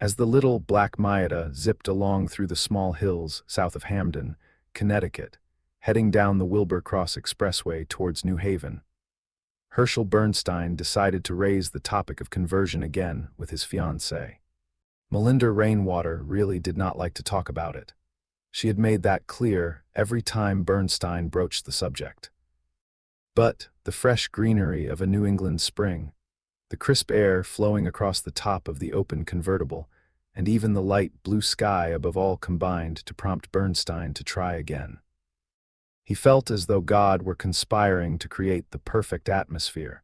As the little black Maida zipped along through the small hills south of Hamden, Connecticut, heading down the Wilbur Cross Expressway towards New Haven, Herschel Bernstein decided to raise the topic of conversion again with his fiancée. Melinda Rainwater really did not like to talk about it. She had made that clear every time Bernstein broached the subject. But the fresh greenery of a New England spring, the crisp air flowing across the top of the open convertible, and even the light blue sky above all combined to prompt Bernstein to try again. He felt as though God were conspiring to create the perfect atmosphere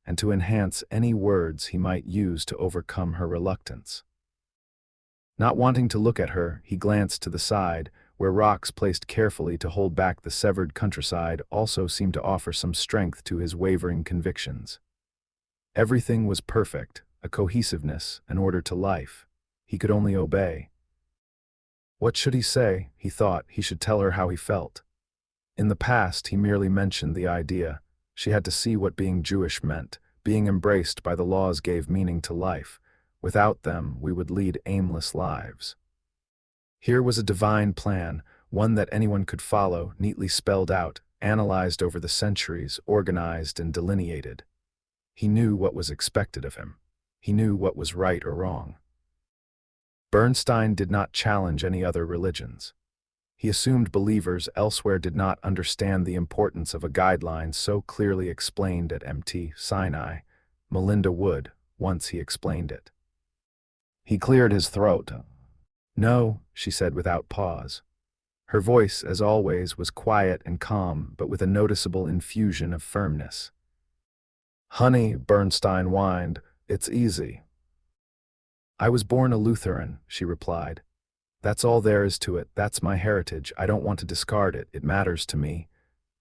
and to enhance any words he might use to overcome her reluctance. Not wanting to look at her, he glanced to the side, where rocks placed carefully to hold back the severed countryside also seemed to offer some strength to his wavering convictions. Everything was perfect, a cohesiveness, an order to life. He could only obey. What should he say? He thought he should tell her how he felt. In the past, he merely mentioned the idea. She had to see what being Jewish meant. Being embraced by the laws gave meaning to life. Without them, we would lead aimless lives. Here was a divine plan, one that anyone could follow, neatly spelled out, analyzed over the centuries, organized and delineated. He knew what was expected of him. He knew what was right or wrong. Bernstein did not challenge any other religions. He assumed believers elsewhere did not understand the importance of a guideline so clearly explained at Mt. Sinai. Melinda would, once he explained it. He cleared his throat. "No," she said without pause. Her voice, as always, was quiet and calm, but with a noticeable infusion of firmness. "Honey," Bernstein whined, "it's easy." "I was born a Lutheran," she replied. "That's all there is to it. That's my heritage. I don't want to discard it. It matters to me.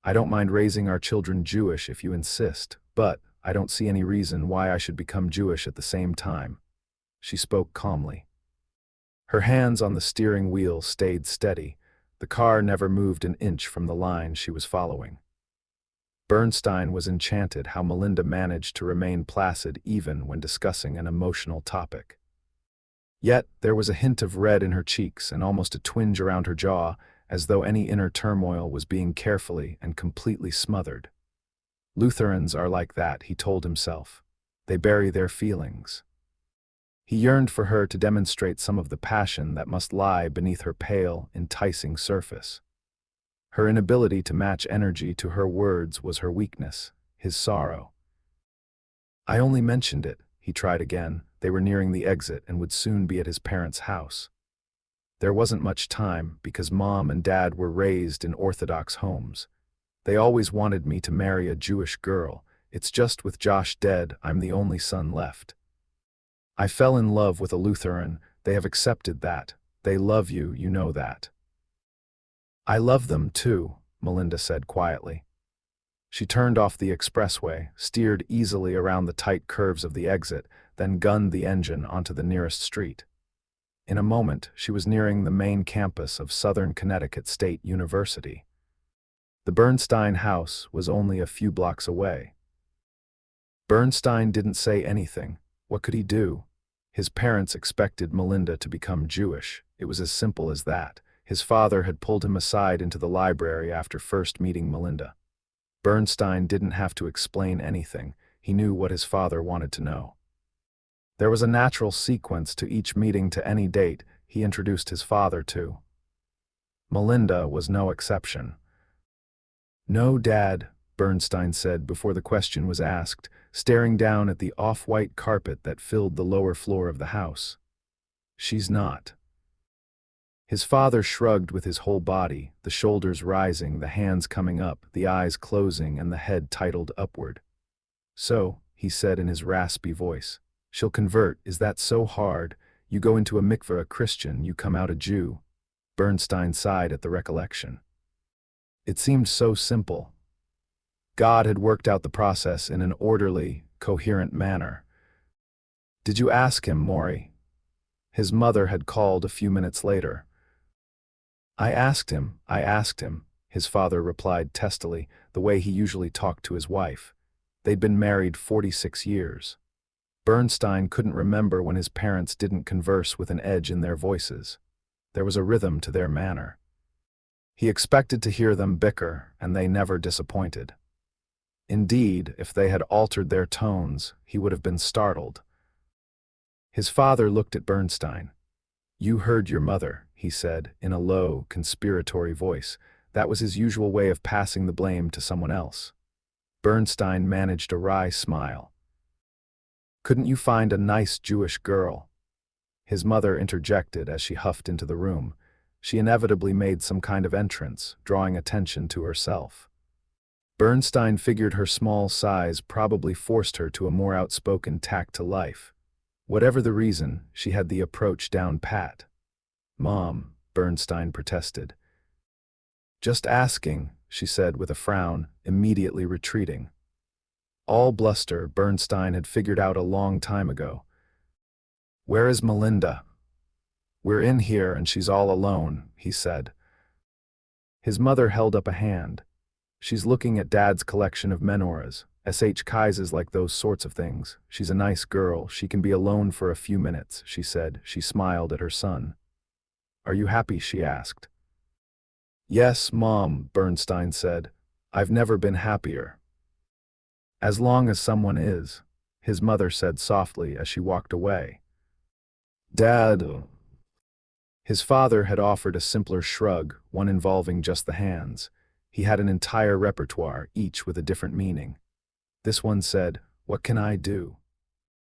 I don't mind raising our children Jewish if you insist, but I don't see any reason why I should become Jewish at the same time." She spoke calmly. Her hands on the steering wheel stayed steady. The car never moved an inch from the line she was following. Bernstein was enchanted how Melinda managed to remain placid even when discussing an emotional topic. Yet there was a hint of red in her cheeks and almost a twinge around her jaw, as though any inner turmoil was being carefully and completely smothered. Lutherans are like that, he told himself. They bury their feelings. He yearned for her to demonstrate some of the passion that must lie beneath her pale, enticing surface. Her inability to match energy to her words was her weakness, his sorrow. "I only mentioned it," he tried again. They were nearing the exit and would soon be at his parents' house. There wasn't much time because Mom and Dad were raised in Orthodox homes. They always wanted me to marry a Jewish girl. It's just with Josh dead, I'm the only son left. I fell in love with a Lutheran. They have accepted that. They love you, you know that. "I love them too," Melinda said quietly. She turned off the expressway, steered easily around the tight curves of the exit, then gunned the engine onto the nearest street. In a moment, she was nearing the main campus of Southern Connecticut State University. The Bernstein house was only a few blocks away. Bernstein didn't say anything. What could he do? His parents expected Melinda to become Jewish. It was as simple as that. His father had pulled him aside into the library after first meeting Melinda. Bernstein didn't have to explain anything. He knew what his father wanted to know. There was a natural sequence to each meeting to any date he introduced his father to. Melinda was no exception. "No, Dad," Bernstein said before the question was asked, staring down at the off-white carpet that filled the lower floor of the house. "She's not." His father shrugged with his whole body, the shoulders rising, the hands coming up, the eyes closing, and the head titled upward. "So," he said in his raspy voice, "she'll convert. Is that so hard? You go into a mikveh a Christian, you come out a Jew." Bernstein sighed at the recollection. It seemed so simple. God had worked out the process in an orderly, coherent manner. "Did you ask him, Maury?" His mother had called a few minutes later. I asked him, his father replied testily, the way he usually talked to his wife. They'd been married 46 years. Bernstein couldn't remember when his parents didn't converse with an edge in their voices. There was a rhythm to their manner. He expected to hear them bicker, and they never disappointed. Indeed, if they had altered their tones, he would have been startled. His father looked at Bernstein. "You heard your mother," he said, in a low, conspiratory voice. That was his usual way of passing the blame to someone else. Bernstein managed a wry smile. "Couldn't you find a nice Jewish girl?" His mother interjected as she huffed into the room. She inevitably made some kind of entrance, drawing attention to herself. Bernstein figured her small size probably forced her to a more outspoken tact to life. Whatever the reason, she had the approach down pat. "Mom," Bernstein protested. "Just asking," she said with a frown, immediately retreating. All bluster Bernstein had figured out a long time ago. "Where is Melinda?" "We're in here and she's all alone," he said. His mother held up a hand. "She's looking at Dad's collection of menorahs. S.H. Kaises like those sorts of things. She's a nice girl. She can be alone for a few minutes," she said. She smiled at her son. "Are you happy?" she asked. "Yes, Mom," Bernstein said. "I've never been happier." "As long as someone is," his mother said softly as she walked away. "Dad." His father had offered a simpler shrug, one involving just the hands. He had an entire repertoire, each with a different meaning. This one said, "What can I do?"